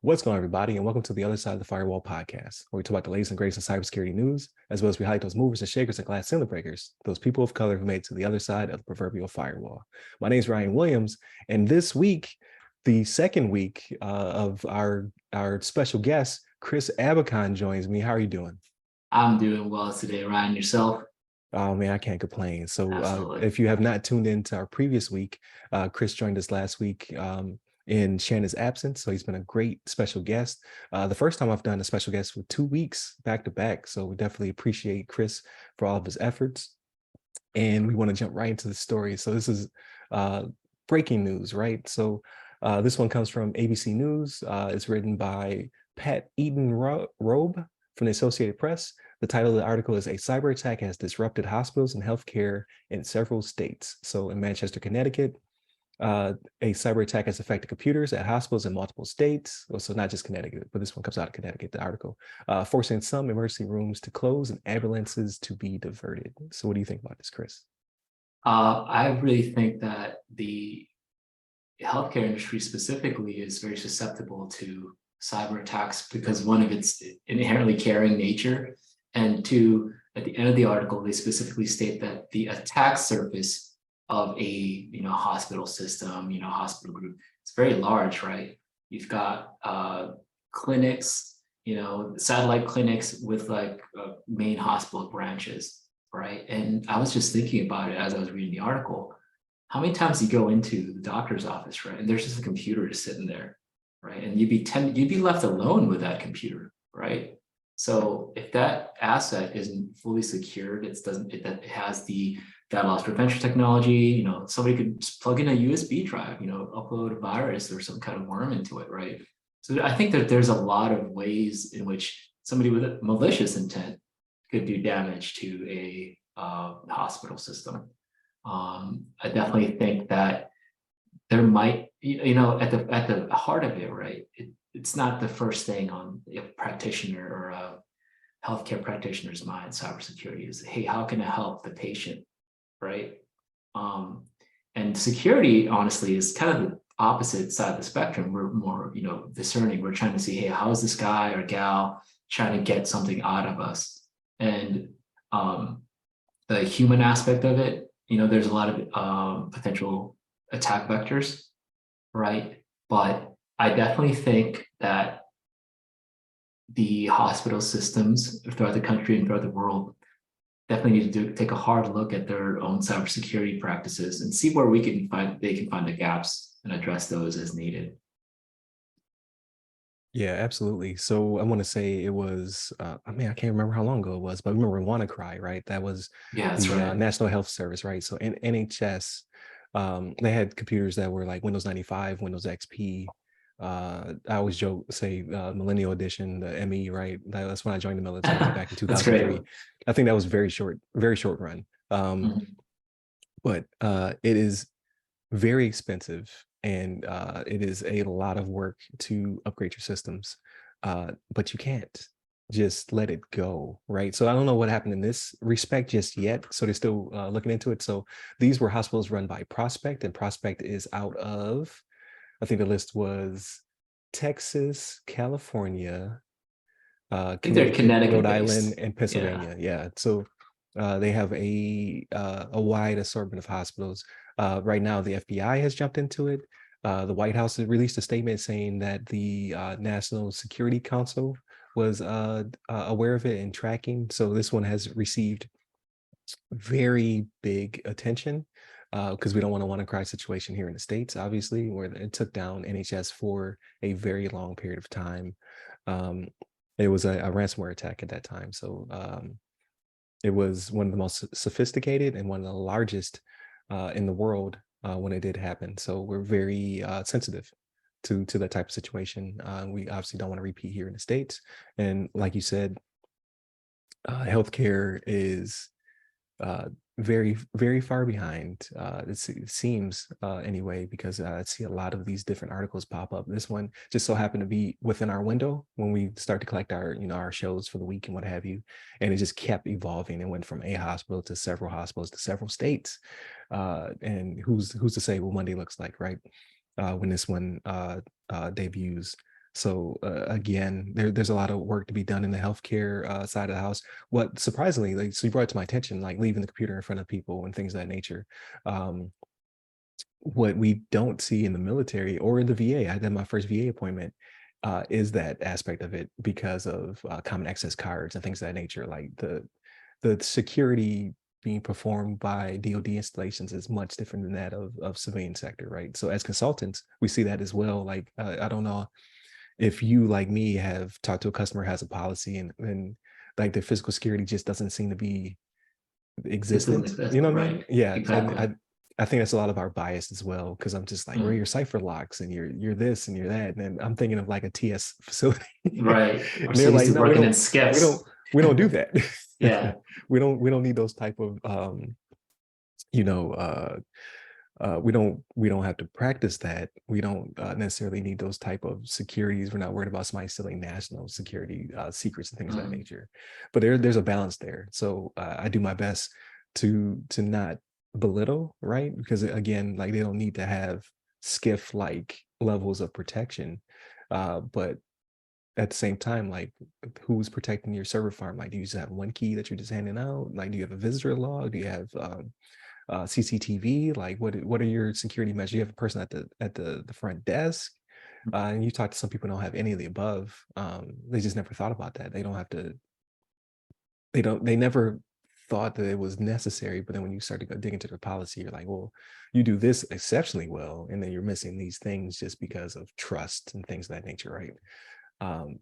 What's going on, everybody, and welcome to the Other Side of the Firewall podcast, where we talk about the latest and greatest in cybersecurity news, as well as we highlight those movers and shakers and glass ceiling breakers, those people of color who made it to the other side of the proverbial firewall. My name is Ryan Williams, and this week, the second week of our special guest, Chris Abacon, joins me. How are you doing? I'm doing well today, Ryan. Yourself? Oh man, I can't complain. So Absolutely. if you have not tuned into our previous week, Chris joined us last week in Shannon's absence. So he's been a great special guest. The first time I've done a special guest for 2 weeks back to back. So we definitely appreciate Chris for all of his efforts. And we want to jump right into the story. So this is breaking news, right? So this one comes from ABC News. It's written by Pat Eaton-Robe from the Associated Press. The title of the article is "A Cyber Attack Has Disrupted Hospitals and Healthcare in Several States." So in Manchester, Connecticut, a cyber attack has affected computers at hospitals in multiple states. Well, so not just Connecticut, but this one comes out of Connecticut, the article, forcing some emergency rooms to close and ambulances to be diverted. So what do you think about this, Chris? I really think that the healthcare industry specifically is very susceptible to cyber attacks because one of its inherently caring nature, and two, at the end of the article, they specifically state that the attack surface of a hospital system, hospital group, it's very large, right? You've got clinics, satellite clinics with main hospital branches, right? And I was just thinking about it as I was reading the article. How many times you go into the doctor's office, right? And there's just a computer just sitting there, right? And you'd be left alone with that computer, right? So if that asset isn't fully secured, it has the data loss prevention technology, somebody could just plug in a USB drive, upload a virus or some kind of worm into it, right? So I think that there's a lot of ways in which somebody with a malicious intent could do damage to a hospital system. I definitely think that there might, at the heart of it, right? It's not the first thing on a practitioner or a healthcare practitioner's mind. Cybersecurity is, hey, how can I help the patient, right? And security, honestly, is kind of the opposite side of the spectrum. We're more, discerning. We're trying to see, hey, how is this guy or gal trying to get something out of us? And the human aspect of it, there's a lot of potential attack vectors, right? But I definitely think that the hospital systems throughout the country and throughout the world definitely need to take a hard look at their own cybersecurity practices and see where they can find the gaps and address those as needed. Yeah, absolutely. So I want to say it was, I can't remember how long ago it was, but I remember WannaCry, right? That was Yeah, that's the right. National Health Service, right? So in NHS, they had computers that were like Windows 95, Windows XP. I always say Millennial Edition, the ME, right? That's when I joined the military back in That's great. 2003. I think that was very short run. But it is very expensive, and it is a lot of work to upgrade your systems, but you can't just let it go, right? So I don't know what happened in this respect just yet. So they're still looking into it. So these were hospitals run by Prospect, and Prospect is out of, I think the list was Texas, California, I think they're Connecticut, Connecticut Rhode Island, based. and Yeah. Pennsylvania. Yeah. So they have a wide assortment of hospitals. Right now, the FBI has jumped into it. The White House has released a statement saying that the National Security Council was aware of it and tracking. So this one has received very big attention because we don't want a WannaCry situation here in the States, obviously, where it took down NHS for a very long period of time. It was a ransomware attack at that time. So it was one of the most sophisticated and one of the largest in the world when it did happen. So we're very sensitive to that type of situation. We obviously don't want to repeat here in the States. And like you said, healthcare is very, very far behind. It seems anyway, because I see a lot of these different articles pop up. This one just so happened to be within our window when we start to collect our, our shows for the week and what have you. And it just kept evolving and went from a hospital to several hospitals to several states. And who's to say what Monday looks like, right? When this one debuts. So again, there's a lot of work to be done in the healthcare side of the house. What surprisingly, like, so you brought it to my attention, like leaving the computer in front of people and things of that nature. Um, what we don't see in the military or in the VA, I did my first VA appointment, is that aspect of it because of common access cards and things of that nature. Like the security being performed by DoD installations is much different than that of civilian sector, right? So as consultants, we see that as well. Like I don't know if you, like me, have talked to a customer who has a policy and like the physical security just doesn't seem to be It doesn't existent. You exist, know what I mean? right? Yeah, and Exactly. I think that's a lot of our bias as well, because I'm just like, where are Mm. your cipher locks and you're this and you're that, and then I'm thinking of like a TS facility, Right. We're and so they're used like, to no, working in we don't, skips. we don't do that. Yeah. We don't need those type of you know, we don't have to practice that. We don't necessarily need those type of securities. We're not worried about somebody stealing national security secrets and things of that Mm. nature. But there's a balance there. So I do my best to not belittle, right? Because again, like they don't need to have skiff like levels of protection. But at the same time, like who's protecting your server farm? Like, do you just have one key that you're just handing out? Like, do you have a visitor log? Do you have CCTV? Like, what are your security measures? You have a person at the front desk, and you talk to some people who don't have any of the above. They just never thought about that. They don't have to. They don't. They never thought that it was necessary. But then when you start to go dig into their policy, you're like, well, you do this exceptionally well, and then you're missing these things just because of trust and things of that nature, right? Um,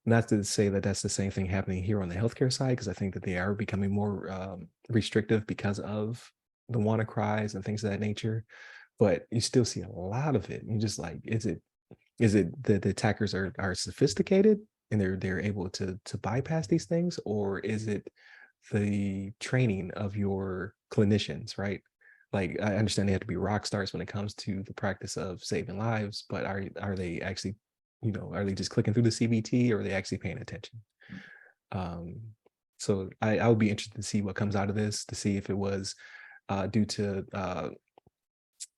Not to say that that's the same thing happening here on the healthcare side, because I think that they are becoming more restrictive because of the WannaCries and things of that nature. But you still see a lot of it. And you're just like, is it that the attackers are sophisticated and they're able to bypass these things, or is it the training of your clinicians, right? Like I understand they have to be rock stars when it comes to the practice of saving lives, but are they actually, are they just clicking through the CBT, or are they actually paying attention? Um, so I would be interested to see what comes out of this, to see if it was due to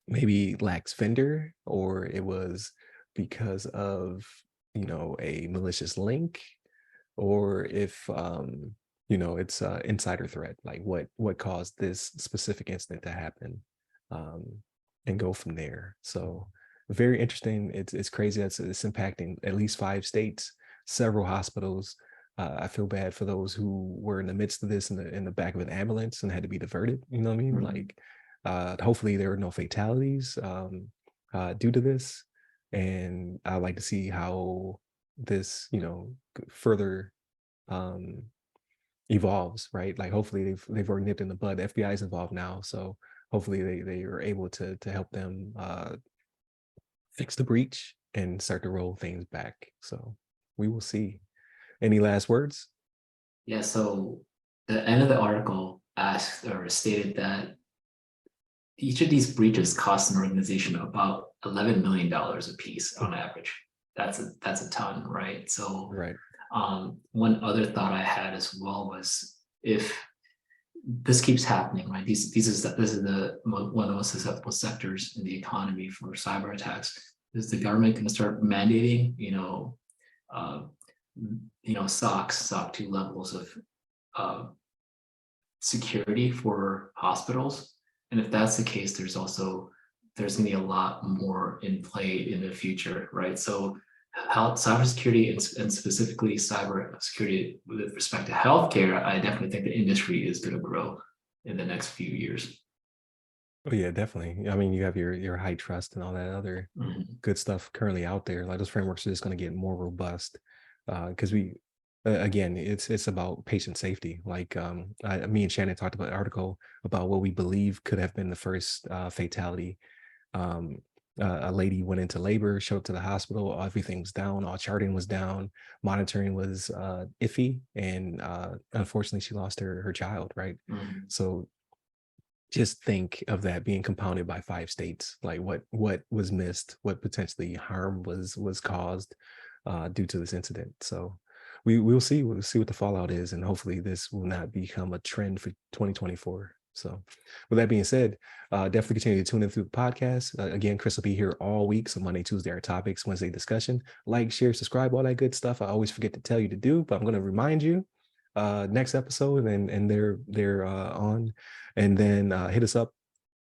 maybe lax vendor, or it was because of, a malicious link, or if it's insider threat, like what caused this specific incident to happen, um, and go from there. So very interesting. It's crazy that it's impacting at least 5 states, several hospitals. I feel bad for those who were in the midst of this in the back of an ambulance and had to be diverted. You know what I mean? Mm. Like, hopefully there were no fatalities due to this, and I'd like to see how this, further um evolves, right? Like hopefully they've already nipped in the bud. The FBI is involved now, so hopefully they are able to help them fix the breach and start to roll things back. So we will see. Any last words? Yeah, so the end of the article asked or stated that each of these breaches cost an organization about $11 million a piece on average. That's a ton, right? So Right. one other thought I had as well was, if this keeps happening, right? This is the one of the most susceptible sectors in the economy for cyber attacks. Is the government going to start mandating, uh, SOC 2 levels of uh, security for hospitals? And if that's the case, there's going to be a lot more in play in the future, right? So health, cybersecurity, and specifically cybersecurity with respect to healthcare, I definitely think the industry is going to grow in the next few years. Oh yeah, definitely. I mean, you have your high trust and all that other Mhm. good stuff currently out there. Like those frameworks are just going to get more robust, because we again, it's about patient safety. Like me and Shannon talked about an article about what we believe could have been the first fatality. um a lady went into labor, showed up to the hospital, everything was down, all charting was down, monitoring was iffy, and unfortunately she lost her child, right? Mhm. So just think of that being compounded by 5 states. Like what was missed, what potentially harm was caused due to this incident. So we'll see what the fallout is, and hopefully this will not become a trend for 2024. So with that being said, definitely continue to tune in through the podcast. Again, Chris will be here all week. So Monday, Tuesday are topics, Wednesday discussion. Like, share, subscribe, all that good stuff. I always forget to tell you to do, but I'm going to remind you next episode, and they're on. And then hit us up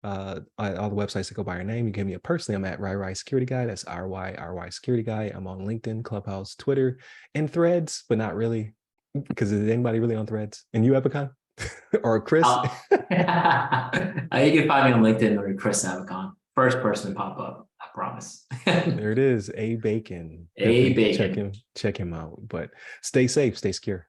all the websites that go by our name. You can hit me up personally. I'm at RY Security Guy. That's RY Security Guy. I'm on LinkedIn, Clubhouse, Twitter, and Threads, but not really, because is anybody really on Threads? And you, Abacon? Or Chris? You can find me on LinkedIn under Chris Abacon. First person to pop up, I promise. There it is, Abacon. Abacon. Check him out. But stay safe, stay secure.